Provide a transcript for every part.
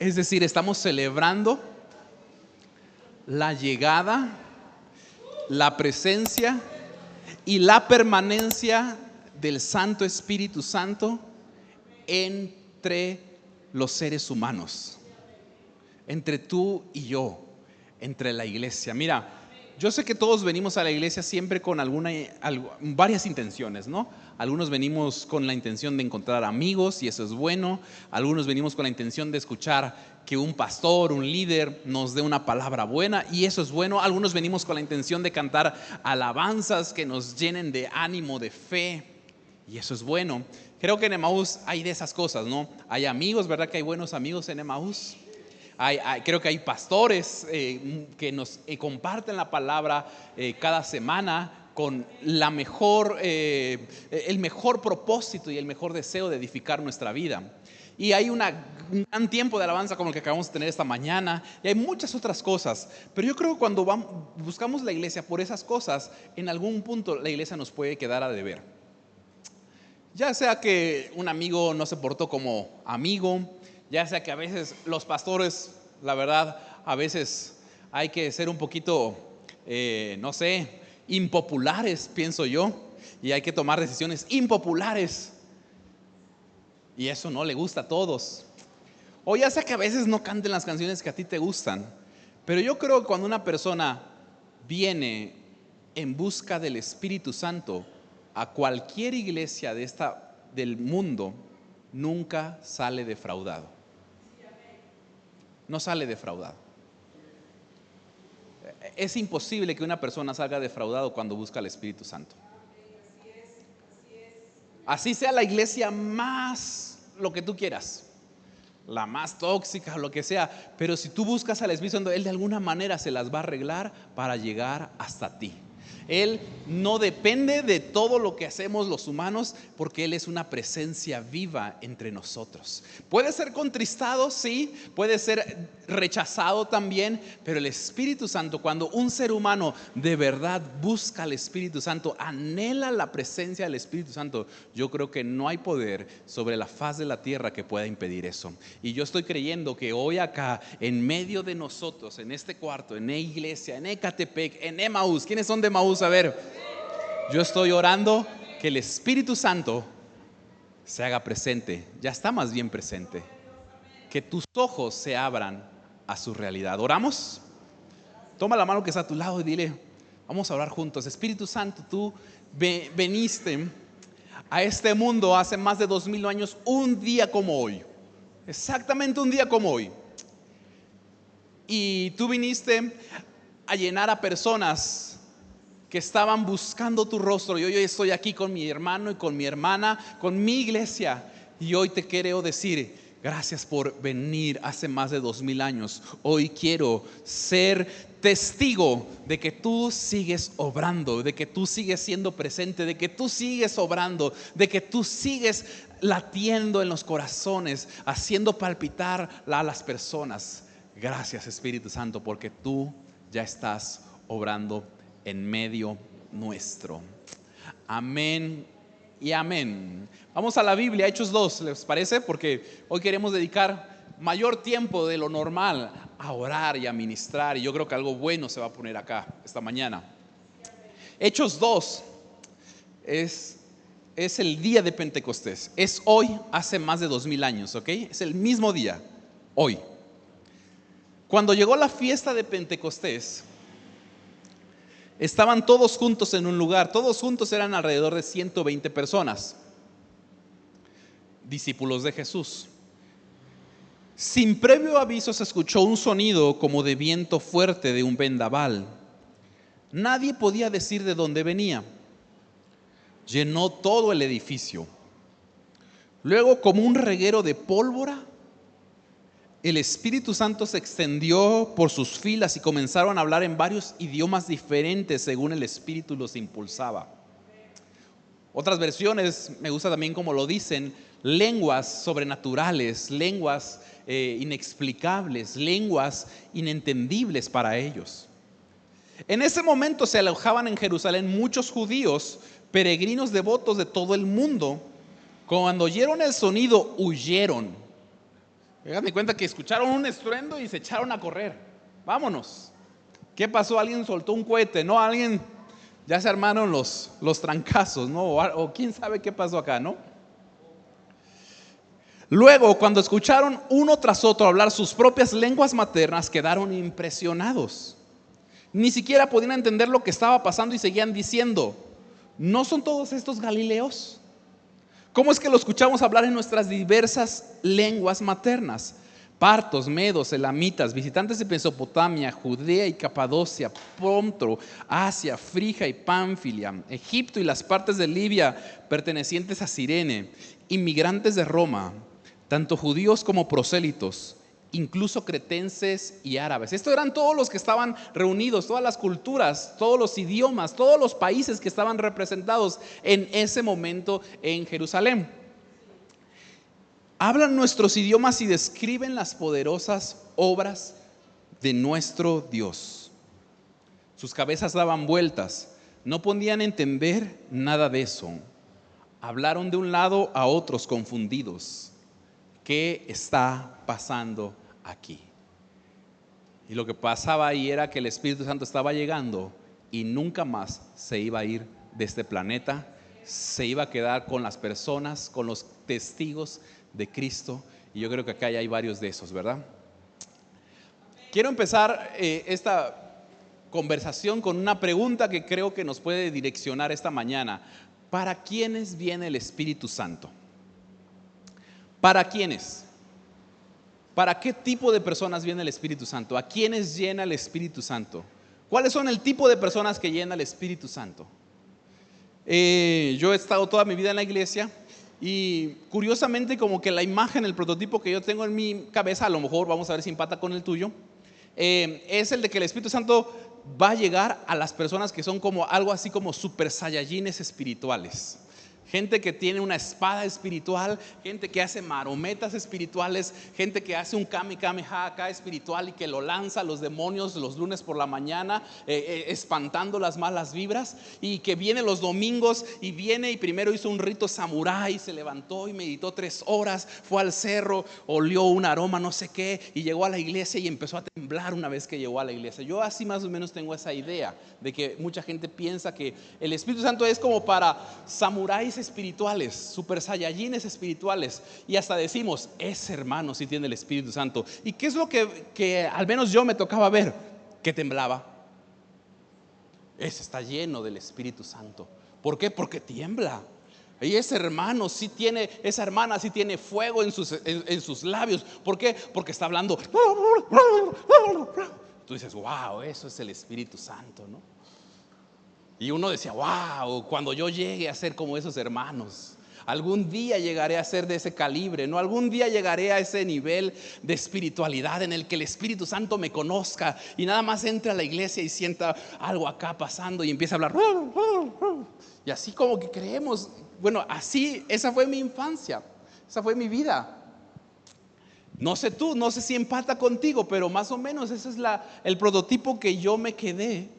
Es decir, estamos celebrando la llegada, la presencia y la permanencia del Santo Espíritu Santo entre los seres humanos, entre tú y yo, entre la iglesia. Mira, yo sé que todos venimos a la iglesia siempre con varias intenciones, ¿no? Algunos venimos con la intención de encontrar amigos y eso es bueno. Algunos venimos con la intención de escuchar que un pastor, un líder nos dé una palabra buena y eso es bueno. Algunos venimos con la intención de cantar alabanzas que nos llenen de ánimo, de fe y eso es bueno. Creo que en Emaús hay de esas cosas, ¿no? Hay amigos, ¿verdad? Que hay buenos amigos en Emaús. Creo que hay pastores que nos comparten la palabra cada semana con el mejor propósito y el mejor deseo de edificar nuestra vida. Y hay un gran tiempo de alabanza como el que acabamos de tener esta mañana. Y hay muchas otras cosas. Pero yo creo que cuando buscamos la iglesia por esas cosas, en algún punto la iglesia nos puede quedar a deber. Ya sea que un amigo no se portó como amigo, ya sea que a veces los pastores, la verdad, a veces hay que ser un poquito, no sé, impopulares, pienso yo, y hay que tomar decisiones impopulares. Y eso no le gusta a todos. O ya sea que a veces no canten las canciones que a ti te gustan. Pero yo creo que cuando una persona viene en busca del Espíritu Santo a cualquier iglesia del mundo, nunca sale defraudado. No sale defraudado. Es imposible que una persona salga defraudado cuando busca al Espíritu Santo. Así sea la iglesia más, lo que tú quieras, la más tóxica, lo que sea, pero si tú buscas al Espíritu Santo, Él de alguna manera se las va a arreglar para llegar hasta ti. Él no depende de todo lo que hacemos los humanos, porque Él es una presencia viva entre nosotros. Puede ser contristado, sí, puede ser rechazado también, pero el Espíritu Santo, cuando un ser humano de verdad busca al Espíritu Santo, anhela la presencia del Espíritu Santo, yo creo que no hay poder sobre la faz de la tierra que pueda impedir eso. Y yo estoy creyendo que hoy acá, en medio de nosotros, en este cuarto, en la iglesia, en Ecatepec, en Emaús, ¿quiénes son de Emaús? A ver, yo estoy orando que el Espíritu Santo se haga presente, ya está más bien presente, que tus ojos se abran a su realidad. ¿Oramos? Toma la mano que está a tu lado y dile, vamos a orar juntos. Espíritu Santo, tú veniste a este mundo hace más de 2000 años, un día como hoy, exactamente un día como hoy, y tú viniste a llenar a personas que estaban buscando tu rostro. Y hoy estoy aquí con mi hermano y con mi hermana, con mi iglesia, y hoy te quiero decir gracias por venir hace más de 2000 años. Hoy quiero ser testigo de que tú sigues obrando, de que tú sigues siendo presente, de que tú sigues obrando, de que tú sigues latiendo en los corazones, haciendo palpitar a las personas. Gracias, Espíritu Santo, porque tú ya estás obrando en medio nuestro. Amén y amén. Vamos a la Biblia, Hechos 2, ¿les parece? Porque hoy queremos dedicar mayor tiempo de lo normal a orar y a ministrar, y yo creo que algo bueno se va a poner acá esta mañana. Hechos 2 es el día de Pentecostés. Es hoy, hace más de 2000 años, ¿ok? Es el mismo día, hoy. Cuando llegó la fiesta de Pentecostés, estaban todos juntos en un lugar. Todos juntos eran alrededor de 120 personas, discípulos de Jesús. Sin previo aviso se escuchó un sonido como de viento fuerte de un vendaval. Nadie podía decir de dónde venía. Llenó todo el edificio. Luego, como un reguero de pólvora, el Espíritu Santo se extendió por sus filas y comenzaron a hablar en varios idiomas diferentes según el Espíritu los impulsaba. Otras versiones, me gusta también como lo dicen, lenguas sobrenaturales, lenguas inexplicables, lenguas inentendibles para ellos. En ese momento se alojaban en Jerusalén muchos judíos, peregrinos devotos de todo el mundo. Cuando oyeron el sonido, huyeron. Hagan de cuenta que escucharon un estruendo y se echaron a correr. Vámonos. ¿Qué pasó? Alguien soltó un cohete, ¿no? Alguien, ya se armaron los trancazos, ¿no? O quién sabe qué pasó acá, ¿no? Luego, cuando escucharon uno tras otro hablar sus propias lenguas maternas, quedaron impresionados. Ni siquiera podían entender lo que estaba pasando y seguían diciendo: ¿no son todos estos galileos? ¿Cómo es que lo escuchamos hablar en nuestras diversas lenguas maternas? Partos, medos, elamitas, visitantes de Mesopotamia, Judea y Capadocia, Ponto, Asia, Frigia y Pánfilia, Egipto y las partes de Libia pertenecientes a Cirene, inmigrantes de Roma, tanto judíos como prosélitos, incluso cretenses y árabes. Estos eran todos los que estaban reunidos, todas las culturas, todos los idiomas, todos los países que estaban representados en ese momento en Jerusalén. Hablan nuestros idiomas y describen las poderosas obras de nuestro Dios. Sus cabezas daban vueltas, no podían entender nada de eso. Hablaron de un lado a otros confundidos. ¿Qué está pasando aquí? Y lo que pasaba ahí era que el Espíritu Santo estaba llegando y nunca más se iba a ir de este planeta. Se iba a quedar con las personas, con los testigos de Cristo. Y yo creo que acá ya hay varios de esos, ¿verdad? Quiero empezar esta conversación con una pregunta que creo que nos puede direccionar esta mañana. ¿Para quiénes viene el Espíritu Santo? ¿Para quiénes? ¿Para qué tipo de personas viene el Espíritu Santo? ¿A quiénes llena el Espíritu Santo? ¿Cuáles son el tipo de personas que llena el Espíritu Santo? Yo he estado toda mi vida en la iglesia y curiosamente como que la imagen, el prototipo que yo tengo en mi cabeza, a lo mejor vamos a ver si empata con el tuyo, es el de que el Espíritu Santo va a llegar a las personas que son como algo así como super saiyajines espirituales. Gente que tiene una espada espiritual, gente que hace marometas espirituales, gente que hace un kamehameha acá espiritual y que lo lanza a los demonios los lunes por la mañana, espantando las malas vibras, y que viene los domingos y viene y primero hizo un rito samurái, se levantó y meditó 3 horas, fue al cerro, olió un aroma no sé qué y llegó a la iglesia y empezó a temblar una vez que llegó a la iglesia. Yo así más o menos tengo esa idea de que mucha gente piensa que el Espíritu Santo es como para samuráis espirituales, super saiyajines espirituales, y hasta decimos, ese hermano sí tiene el Espíritu Santo. ¿Y qué es lo que al menos yo me tocaba ver? Que temblaba. Ese está lleno del Espíritu Santo. ¿Por qué? Porque tiembla. Y ese hermano sí tiene, esa hermana sí tiene fuego en sus labios. ¿Por qué? Porque está hablando. Tú dices, wow, eso es el Espíritu Santo, ¿no? Y uno decía, wow, cuando yo llegue a ser como esos hermanos, algún día llegaré a ser de ese calibre, ¿no? Algún día llegaré a ese nivel de espiritualidad en el que el Espíritu Santo me conozca y nada más entre a la iglesia y sienta algo acá pasando y empieza a hablar. Y así como que creemos, bueno, así, esa fue mi infancia, esa fue mi vida. No sé tú, no sé si empata contigo, pero más o menos ese es el prototipo que yo me quedé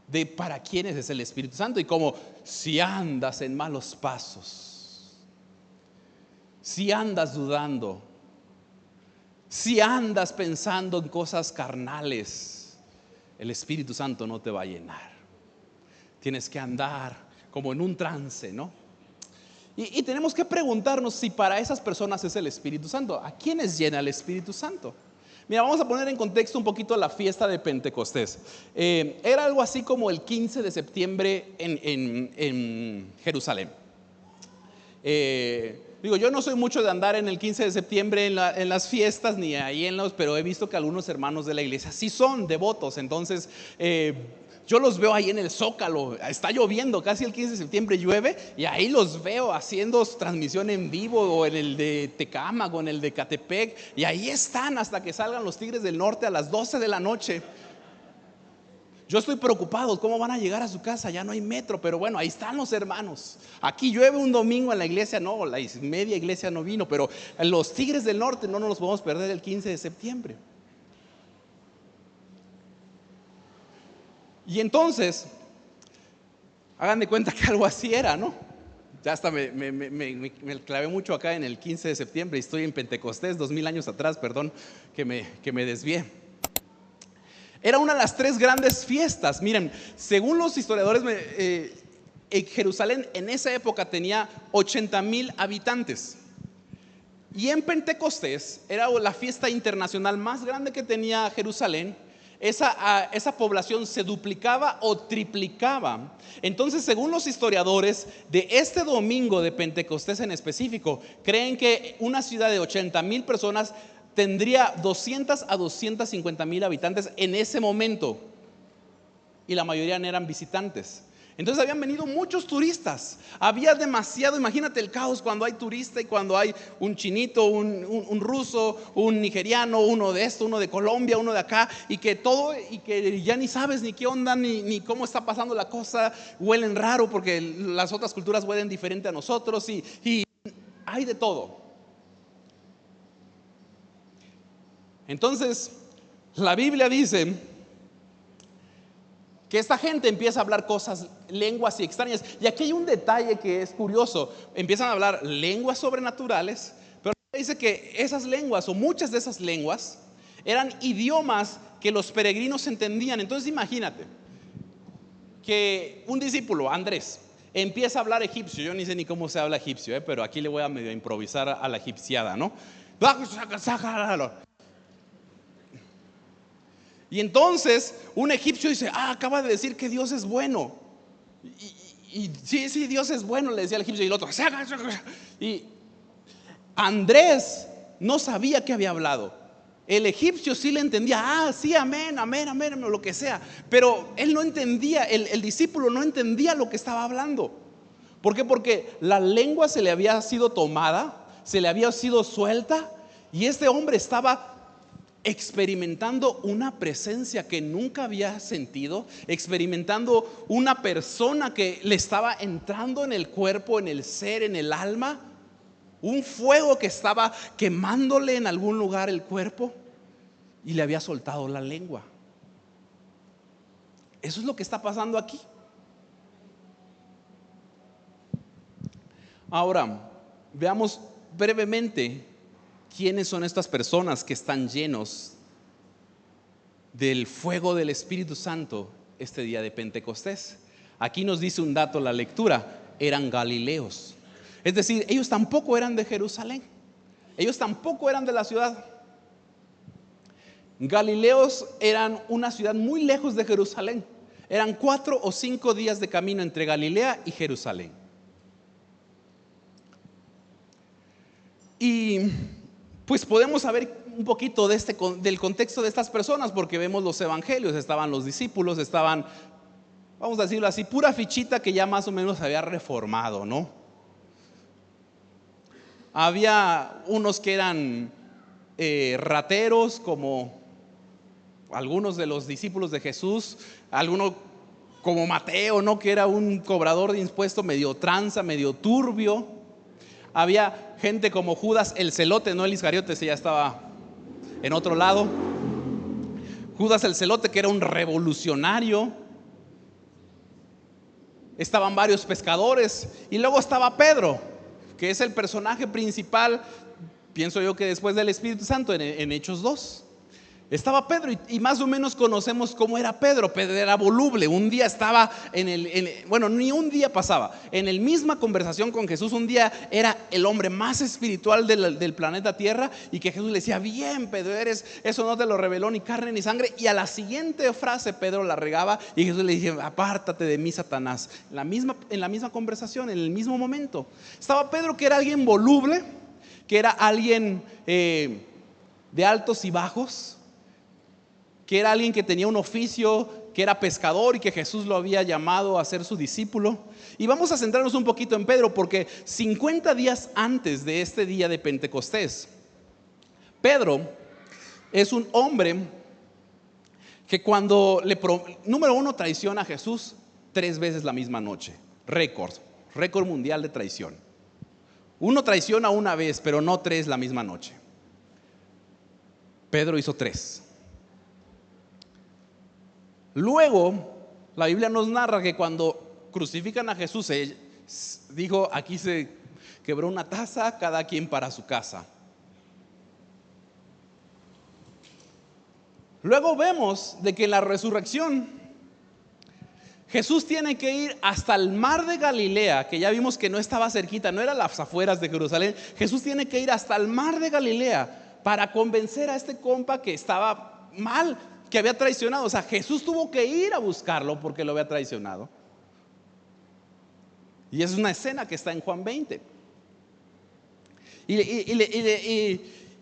de para quiénes es el Espíritu Santo. Y como si andas en malos pasos, si andas dudando, si andas pensando en cosas carnales, el Espíritu Santo no te va a llenar. Tienes que andar como en un trance, ¿no? Y tenemos que preguntarnos si para esas personas es el Espíritu Santo. ¿A quiénes llena el Espíritu Santo? Mira, vamos a poner en contexto un poquito la fiesta de Pentecostés. Era algo así como el 15 de septiembre en Jerusalén. Yo no soy mucho de andar en el 15 de septiembre en las fiestas, ni ahí pero he visto que algunos hermanos de la iglesia sí son devotos. Entonces yo los veo ahí en el Zócalo, está lloviendo, casi el 15 de septiembre llueve, y ahí los veo haciendo transmisión en vivo, o en el de Tecámac o en el de Catepec, y ahí están hasta que salgan los Tigres del Norte a las 12 de la noche. Yo estoy preocupado, ¿cómo van a llegar a su casa? Ya no hay metro, pero bueno, ahí están los hermanos. Aquí llueve un domingo en la iglesia, no, la media iglesia no vino, pero los Tigres del Norte no nos los podemos perder el 15 de septiembre. Y entonces, hagan de cuenta que algo así era, ¿no? Ya hasta me clavé mucho acá en el 15 de septiembre y estoy en Pentecostés, 2000 años atrás, perdón que me desvié. Era una de las tres grandes fiestas. Miren, según los historiadores, Jerusalén en esa época tenía 80,000 habitantes. Y en Pentecostés era la fiesta internacional más grande que tenía Jerusalén. Esa población se duplicaba o triplicaba. Entonces, según los historiadores, de este domingo de Pentecostés en específico, creen que una ciudad de 80,000 personas tendría 200 a 250,000 habitantes en ese momento. Y la mayoría eran visitantes. Entonces habían venido muchos turistas. Había demasiado, imagínate el caos cuando hay turista y cuando hay un chinito, un ruso, un nigeriano, uno de esto, uno de Colombia, uno de acá, y que ya ni sabes ni qué onda, ni cómo está pasando la cosa. Huelen raro porque las otras culturas huelen diferente a nosotros y hay de todo. Entonces, la Biblia dice que esta gente empieza a hablar cosas, lenguas y extrañas. Y aquí hay un detalle que es curioso. Empiezan a hablar lenguas sobrenaturales, pero dice que esas lenguas o muchas de esas lenguas eran idiomas que los peregrinos entendían. Entonces imagínate que un discípulo, Andrés, empieza a hablar egipcio. Yo ni sé ni cómo se habla egipcio, pero aquí le voy a medio improvisar a la egipciada, ¿no? Y entonces un egipcio dice, acaba de decir que Dios es bueno. Y sí, Dios es bueno, le decía al egipcio. Y el otro, y Andrés no sabía qué había hablado. El egipcio sí le entendía, sí, amén, lo que sea. Pero él no entendía, el discípulo no entendía lo que estaba hablando. ¿Por qué? Porque la lengua se le había sido tomada, se le había sido suelta. Y este hombre estaba experimentando una presencia que nunca había sentido, experimentando una persona que le estaba entrando en el cuerpo, en el ser, en el alma, un fuego que estaba quemándole en algún lugar el cuerpo y le había soltado la lengua. Eso es lo que está pasando aquí. Ahora, veamos brevemente quiénes son estas personas que están llenos del fuego del Espíritu Santo este día de Pentecostés. Aquí nos dice un dato la lectura: eran galileos. Es decir, ellos tampoco eran de Jerusalén, ellos tampoco eran de la ciudad. Galileos eran una ciudad muy lejos de Jerusalén. Eran 4 o 5 días de camino entre Galilea y Jerusalén. Y pues podemos saber un poquito del contexto de estas personas, porque vemos los evangelios, estaban los discípulos, estaban, vamos a decirlo así, pura fichita que ya más o menos se había reformado, ¿no? Había unos que eran rateros, como algunos de los discípulos de Jesús, alguno como Mateo, ¿no? Que era un cobrador de impuestos medio tranza, medio turbio. Había gente como Judas el celote, no el Iscariote, ese ya estaba en otro lado. Judas el celote, que era un revolucionario. Estaban varios pescadores. Y luego estaba Pedro, que es el personaje principal, pienso yo que después del Espíritu Santo, en Hechos 2. Estaba Pedro y más o menos conocemos cómo era Pedro. Pedro era voluble. Un día estaba ni un día pasaba en la misma conversación con Jesús. Un día era el hombre más espiritual del planeta Tierra, y que Jesús le decía: bien, Pedro, eso no te lo reveló ni carne ni sangre. Y a la siguiente frase Pedro la regaba y Jesús le decía: apártate de mí, Satanás. En la misma conversación, en el mismo momento, estaba Pedro, que era alguien voluble, que era alguien de altos y bajos, que era alguien que tenía un oficio, que era pescador y que Jesús lo había llamado a ser su discípulo. Y vamos a centrarnos un poquito en Pedro, porque 50 días antes de este día de Pentecostés, Pedro es un hombre que número uno, traiciona a Jesús 3 veces la misma noche. Récord mundial de traición. Uno traiciona una vez, pero no 3 la misma noche. Pedro hizo 3. Luego, la Biblia nos narra que cuando crucifican a Jesús, dijo, aquí se quebró una taza, cada quien para su casa. Luego vemos de que en la resurrección Jesús tiene que ir hasta el mar de Galilea, que ya vimos que no estaba cerquita, no era las afueras de Jerusalén. Jesús tiene que ir hasta el mar de Galilea para convencer a este compa que estaba mal, que había traicionado. O sea, Jesús tuvo que ir a buscarlo porque lo había traicionado. Y es una escena que está en Juan 20.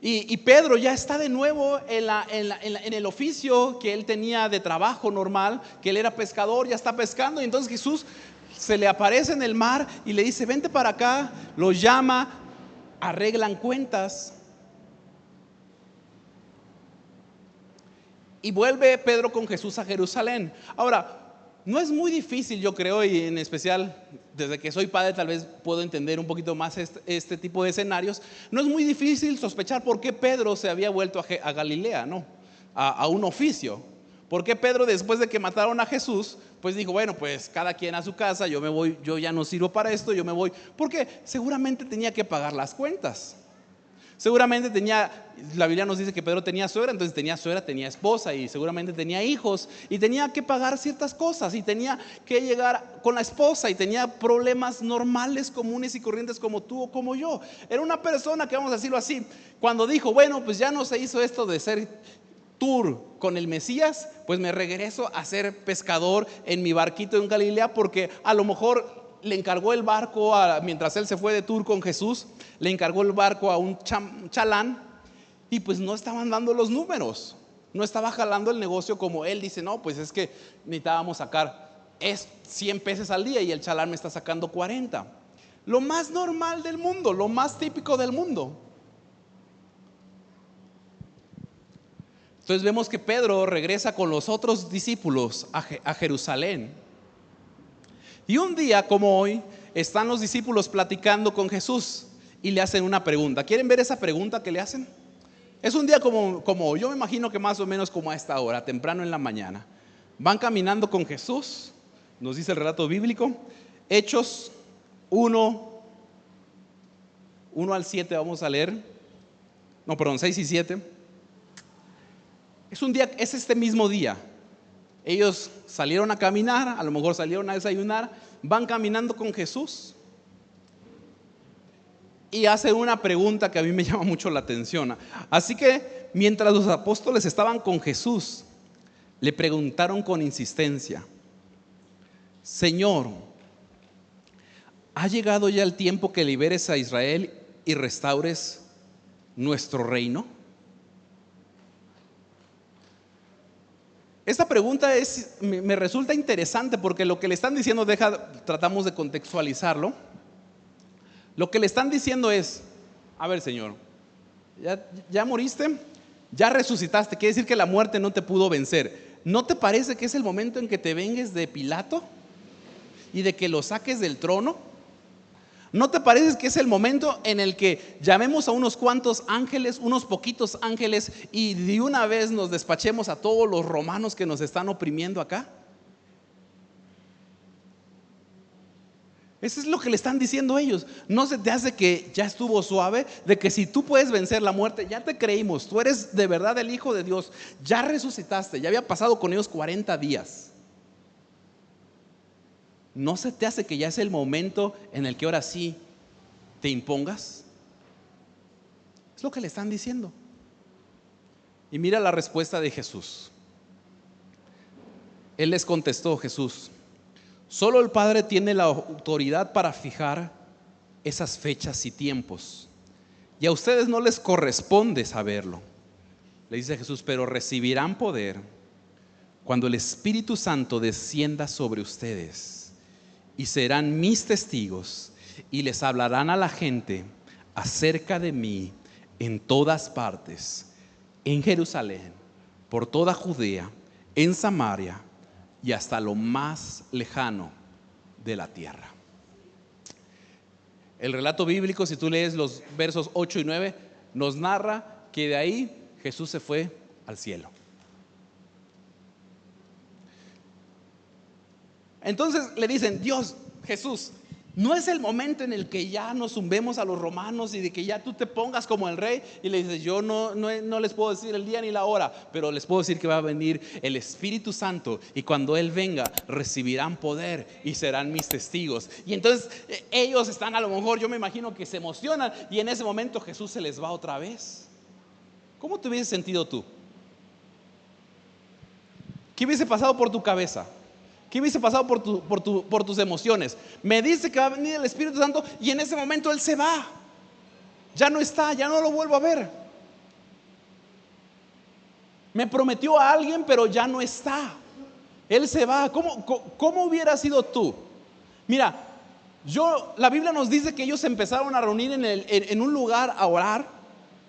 Y Pedro ya está de nuevo en el oficio que él tenía de trabajo normal, que él era pescador, ya está pescando. Y entonces Jesús se le aparece en el mar y le dice, vente para acá. Lo llama, arreglan cuentas. Y vuelve Pedro con Jesús a Jerusalén. Ahora, no es muy difícil, yo creo, y en especial desde que soy padre tal vez puedo entender un poquito más este tipo de escenarios. No es muy difícil sospechar por qué Pedro se había vuelto a Galilea, ¿no? A un oficio. ¿Por qué Pedro, después de que mataron a Jesús, pues dijo, bueno, pues cada quien a su casa, yo me voy, yo ya no sirvo para esto, yo me voy? Porque seguramente tenía que pagar las cuentas. Seguramente la Biblia nos dice que Pedro tenía suegra, entonces tenía suegra, tenía esposa y seguramente tenía hijos y tenía que pagar ciertas cosas y tenía que llegar con la esposa y tenía problemas normales, comunes y corrientes como tú o como yo. Era una persona que, vamos a decirlo así, cuando dijo, bueno, pues ya no se hizo esto de ser tour con el Mesías, pues me regreso a ser pescador en mi barquito en Galilea, porque a lo mejor le encargó el barco, mientras él se fue de tour con Jesús, le encargó el barco a un chalán y pues no estaban dando los números, no estaba jalando el negocio como él dice, no, pues es que necesitábamos sacar 100 pesos al día y el chalán me está sacando 40. Lo más normal del mundo, lo más típico del mundo. Entonces vemos que Pedro regresa con los otros discípulos a Jerusalén. Y un día como hoy están los discípulos platicando con Jesús y le hacen una pregunta. ¿Quieren ver esa pregunta que le hacen? Es un día como hoy, yo me imagino que más o menos como a esta hora, temprano en la mañana. Van caminando con Jesús, nos dice el relato bíblico, Hechos 1 al 7 vamos a leer. No, perdón, 6 y 7. Es este mismo día. Ellos salieron a caminar, a lo mejor salieron a desayunar, van caminando con Jesús y hacen una pregunta que a mí me llama mucho la atención. Así que mientras los apóstoles estaban con Jesús, le preguntaron con insistencia, Señor, ¿ha llegado ya el tiempo que liberes a Israel y restaures nuestro reino? Esta pregunta me resulta interesante porque lo que le están diciendo, tratamos de contextualizarlo. Lo que le están diciendo es, a ver, Señor, ya moriste, ya resucitaste, quiere decir que la muerte no te pudo vencer. ¿No te parece que es el momento en que te vengues de Pilato y de que lo saques del trono? ¿No te parece que es el momento en el que llamemos a unos cuantos ángeles, unos poquitos ángeles, y de una vez nos despachemos a todos los romanos que nos están oprimiendo acá? Eso es lo que le están diciendo ellos. ¿No se te hace que ya estuvo suave? De que si tú puedes vencer la muerte, ya te creímos, tú eres de verdad el Hijo de Dios, ya resucitaste, ya había pasado con ellos 40 días. ¿No se te hace que ya es el momento en el que ahora sí te impongas? Es lo que le están diciendo. Y mira la respuesta de Jesús. Él les contestó, Jesús, solo el Padre tiene la autoridad para fijar esas fechas y tiempos, y a ustedes no les corresponde saberlo. Le dice Jesús, pero recibirán poder cuando el Espíritu Santo descienda sobre ustedes. Y serán mis testigos y les hablarán a la gente acerca de mí en todas partes, en Jerusalén, por toda Judea, en Samaria y hasta lo más lejano de la tierra. El relato bíblico, si tú lees los versos 8 y 9, nos narra que de ahí Jesús se fue al cielo. Entonces le dicen, Dios, Jesús, No es el momento en el que ya nos zumbemos a los romanos y de que ya tú te pongas como el rey y le dices, yo no les puedo decir el día ni la hora, pero les puedo decir que va a venir el Espíritu Santo y cuando Él venga recibirán poder y serán mis testigos. Y entonces ellos están, a lo mejor yo me imagino que se emocionan, y en ese momento Jesús se les va otra vez. ¿Cómo te hubieses sentido tú? ¿Qué hubiese pasado por tu cabeza? ¿Qué hubiese pasado por tus emociones? Me dice que va a venir el Espíritu Santo y en ese momento Él se va. Ya no está, ya no lo vuelvo a ver. Me prometió a alguien, pero ya no está. Él se va. ¿Cómo hubiera sido tú? Mira, la Biblia nos dice que ellos empezaron a reunir en un lugar a orar,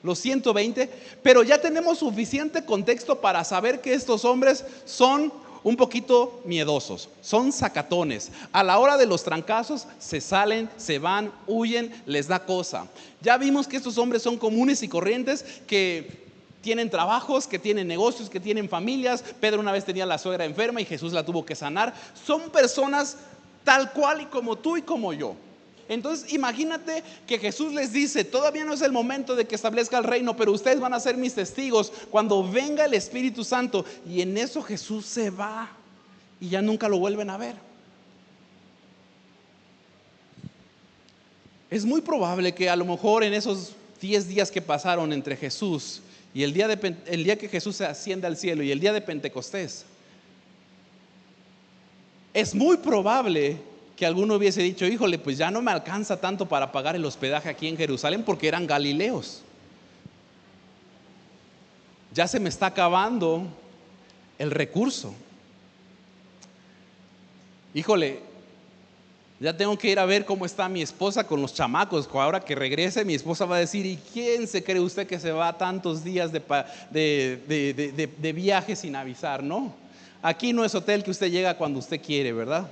los 120, pero ya tenemos suficiente contexto para saber que estos hombres son un poquito miedosos, son sacatones. A la hora de los trancazos se salen, se van, huyen, les da cosa. Ya vimos que estos hombres son comunes y corrientes, que tienen trabajos, que tienen negocios, que tienen familias. Pedro una vez tenía a la suegra enferma y Jesús la tuvo que sanar. Son personas tal cual y como tú y como yo. Entonces imagínate que Jesús les dice, todavía no es el momento de que establezca el reino, pero ustedes van a ser mis testigos cuando venga el Espíritu Santo. Y en eso Jesús se va y ya nunca lo vuelven a ver. Es muy probable que a lo mejor en esos 10 días que pasaron entre Jesús y el día que Jesús se asciende al cielo y el día de Pentecostés, es muy probable que alguno hubiese dicho, híjole, pues ya no me alcanza tanto para pagar el hospedaje aquí en Jerusalén, porque eran galileos. Ya se me está acabando el recurso. Híjole, ya tengo que ir a ver cómo está mi esposa con los chamacos. Ahora que regrese, mi esposa va a decir, ¿y quién se cree usted que se va tantos días de viaje sin avisar? No, aquí no es hotel que usted llega cuando usted quiere, ¿verdad?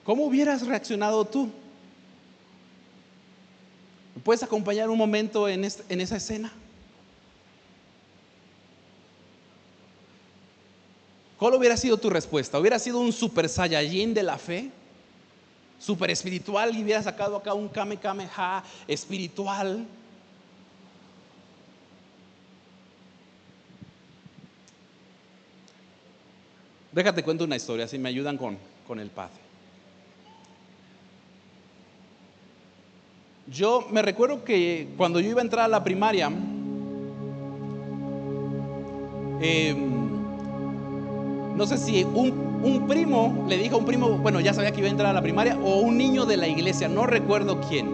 ¿Cómo hubieras reaccionado tú? ¿Me puedes acompañar un momento en esa escena? ¿Cuál hubiera sido tu respuesta? ¿Hubiera sido un super saiyajin de la fe? Super espiritual, y hubiera sacado acá un kamehameha espiritual. Déjate cuento una historia, si me ayudan con el padre. Yo me recuerdo que cuando yo iba a entrar a la primaria, no sé si un primo le dijo a un primo, bueno, ya sabía que iba a entrar a la primaria, o un niño de la iglesia, no recuerdo quién,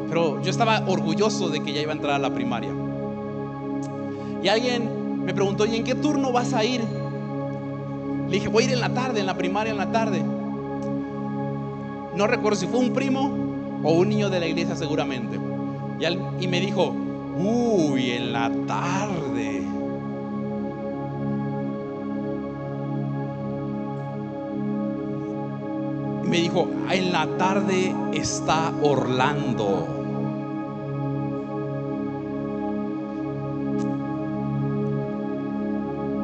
pero yo estaba orgulloso de que ya iba a entrar a la primaria. Y alguien me preguntó, ¿y en qué turno vas a ir? Le dije, voy a ir en la tarde, en la primaria en la tarde. No recuerdo si fue un primo o un niño de la iglesia, seguramente. Y me dijo, uy, en la tarde. Y me dijo, en la tarde está Orlando.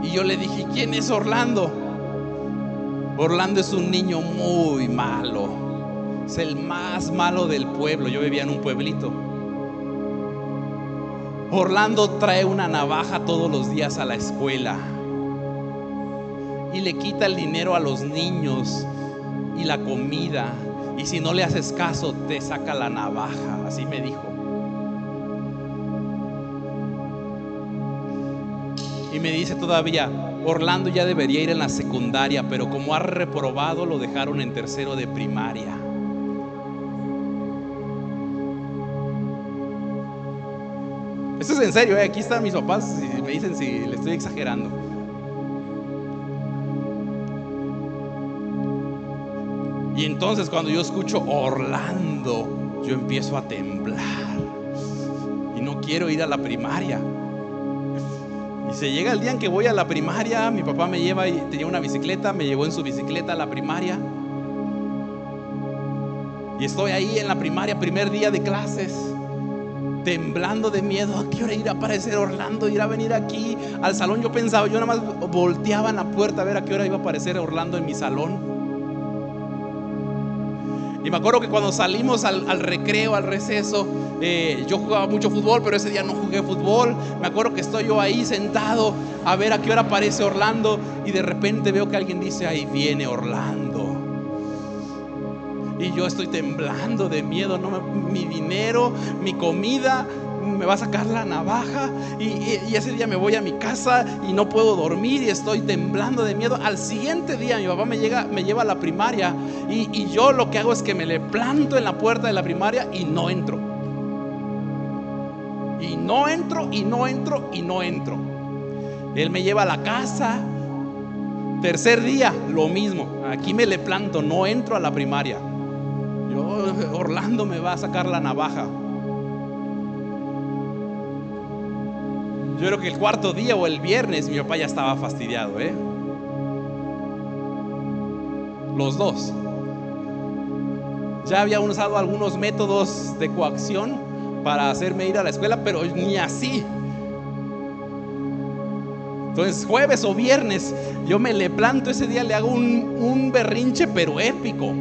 Y yo le dije, ¿quién es Orlando? Orlando es un niño muy malo. Es el más malo del pueblo. Yo vivía en un pueblito. Orlando trae una navaja todos los días a la escuela y le quita el dinero a los niños y la comida, y si no le haces caso te saca la navaja. Así me dijo. Y me dice todavía, Orlando ya debería ir en la secundaria, pero como ha reprobado lo dejaron en tercero de primaria. Esto es en serio, aquí están mis papás y me dicen si le estoy exagerando. Y entonces cuando yo escucho Orlando, yo empiezo a temblar y no quiero ir a la primaria. Y se llega el día en que voy a la primaria, mi papá me lleva, y tenía una bicicleta, me llevó en su bicicleta a la primaria. Y estoy ahí en la primaria, primer día de clases. temblando de miedo. ¿A qué hora irá a aparecer Orlando? ¿Irá a venir aquí al salón? Yo pensaba, yo nada más volteaba en la puerta a ver a qué hora iba a aparecer Orlando en mi salón. Y me acuerdo que cuando salimos al recreo, al receso, yo jugaba mucho fútbol, pero ese día no jugué fútbol. Me acuerdo que estoy yo ahí sentado a ver a qué hora aparece Orlando, y de repente veo que alguien dice: ahí viene Orlando. Y yo estoy temblando de miedo, ¿no? Mi dinero, mi comida, me va a sacar la navaja, y ese día me voy a mi casa y no puedo dormir y estoy temblando de miedo. Al siguiente día mi papá me lleva a la primaria, y yo lo que hago es que me le planto en la puerta de la primaria y no entro. Y no entro, y no entro, y no entro. Él me lleva a la casa. Tercer día, lo mismo. Aquí me le planto, no entro a la primaria. Orlando me va a sacar la navaja. Yo creo que el cuarto día o el viernes mi papá ya estaba fastidiado, Los dos. Ya había usado algunos métodos de coacción para hacerme ir a la escuela, pero ni así. Entonces jueves o viernes yo me le planto ese día, le hago un berrinche pero épico,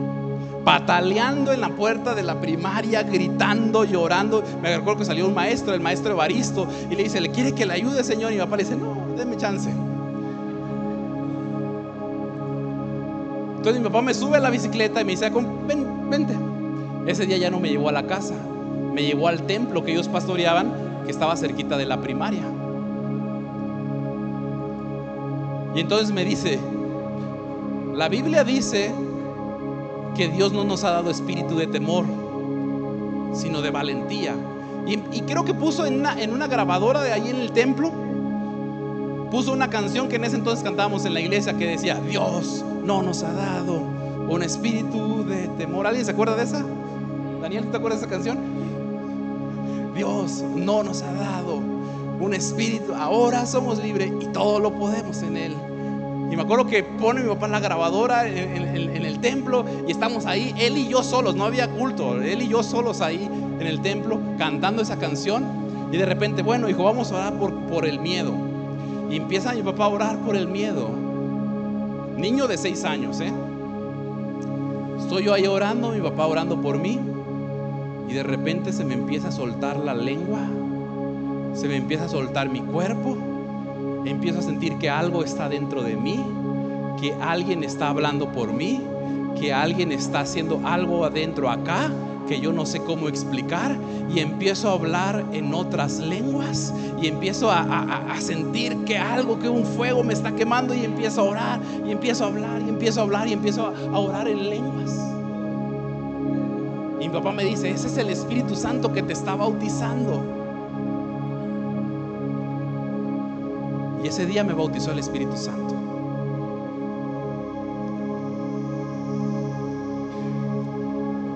pataleando en la puerta de la primaria, gritando, llorando. Me acuerdo que salió un maestro, el maestro Evaristo, y le dice: ¿le quiere que le ayude, señor? Y mi papá le dice: no, déme chance. Entonces mi papá me sube a la bicicleta y me dice: vente. Ese día ya no me llevó a la casa, me llevó al templo que ellos pastoreaban, que estaba cerquita de la primaria. Y entonces me dice: la Biblia dice que Dios no nos ha dado espíritu de temor, sino de valentía. Y creo que puso en una grabadora de ahí en el templo, puso una canción que en ese entonces cantábamos en la iglesia, que decía: Dios no nos ha dado un espíritu de temor. ¿Alguien se acuerda de esa? Daniel, ¿tú te acuerdas de esa canción? Dios no nos ha dado un espíritu, ahora somos libres y todo lo podemos en Él. Y me acuerdo que pone mi papá en la grabadora en el templo, y estamos ahí, él y yo solos, no había culto, él y yo solos ahí en el templo cantando esa canción. Y de repente, bueno, hijo, vamos a orar por el miedo. Y empieza mi papá a orar por el miedo. Niño de 6 años, Estoy yo ahí orando, mi papá orando por mí, y de repente se me empieza a soltar la lengua, se me empieza a soltar mi cuerpo. Empiezo a sentir que algo está dentro de mí, que alguien está hablando por mí, que alguien está haciendo algo adentro acá que yo no sé cómo explicar, y empiezo a hablar en otras lenguas, y empiezo a sentir que algo, que un fuego me está quemando, y empiezo a orar, y empiezo a hablar, y empiezo a hablar, y empiezo a orar en lenguas. Y mi papá me dice: ese es el Espíritu Santo que te está bautizando. Y ese día me bautizó el Espíritu Santo.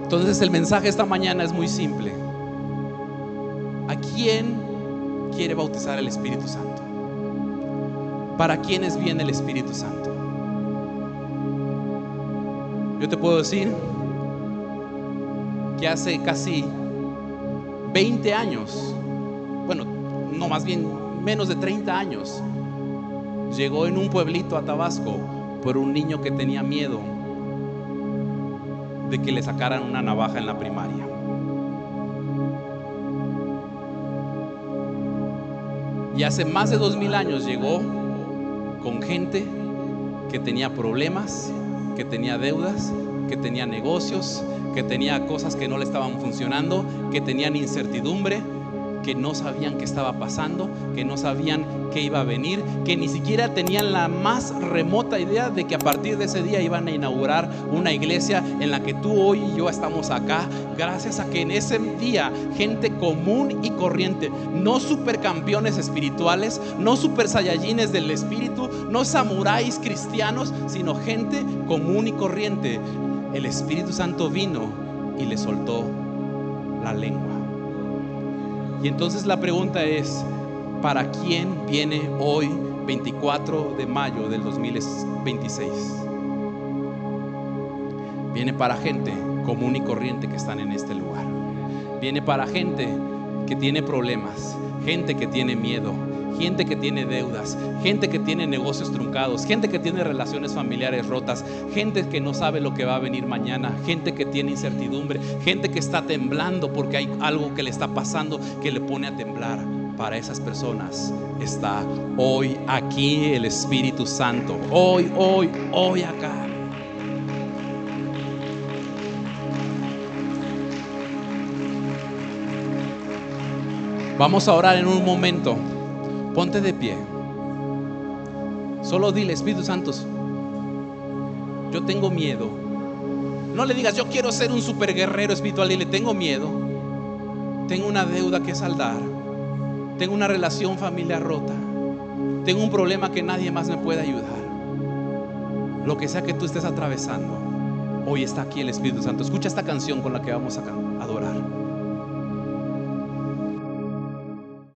Entonces el mensaje esta mañana es muy simple. ¿A quién quiere bautizar el Espíritu Santo? ¿Para quiénes viene el Espíritu Santo? Yo te puedo decir que hace casi 20 años, bueno, no, más bien menos de 30 años, llegó en un pueblito a Tabasco por un niño que tenía miedo de que le sacaran una navaja en la primaria. Y hace más de 2000 años llegó con gente que tenía problemas, que tenía deudas, que tenía negocios, que tenía cosas que no le estaban funcionando, que tenían incertidumbre, que no sabían qué estaba pasando, que no sabían qué iba a venir, que ni siquiera tenían la más remota idea de que a partir de ese día iban a inaugurar una iglesia en la que tú hoy y yo estamos acá, gracias a que en ese día gente común y corriente, no supercampeones espirituales, no super saiyajines del espíritu, no samuráis cristianos, sino gente común y corriente, el Espíritu Santo vino y le soltó la lengua. Y entonces la pregunta es: ¿para quién viene hoy, 24 de mayo del 2026? Viene para gente común y corriente que están en este lugar. Viene para gente que tiene problemas, gente que tiene miedo, gente que tiene deudas, gente que tiene negocios truncados, gente que tiene relaciones familiares rotas, gente que no sabe lo que va a venir mañana, gente que tiene incertidumbre, gente que está temblando porque hay algo que le está pasando que le pone a temblar. Para esas personas está hoy aquí el Espíritu Santo. Hoy acá. Vamos a orar en un momento. Ponte de pie. Solo dile: Espíritu Santo, yo tengo miedo. No le digas: yo quiero ser un super guerrero espiritual. Dile: tengo miedo. Tengo una deuda que saldar. Tengo una relación familiar rota. Tengo un problema que nadie más me puede ayudar. Lo que sea que tú estés atravesando, hoy está aquí el Espíritu Santo. Escucha esta canción con la que vamos a adorar.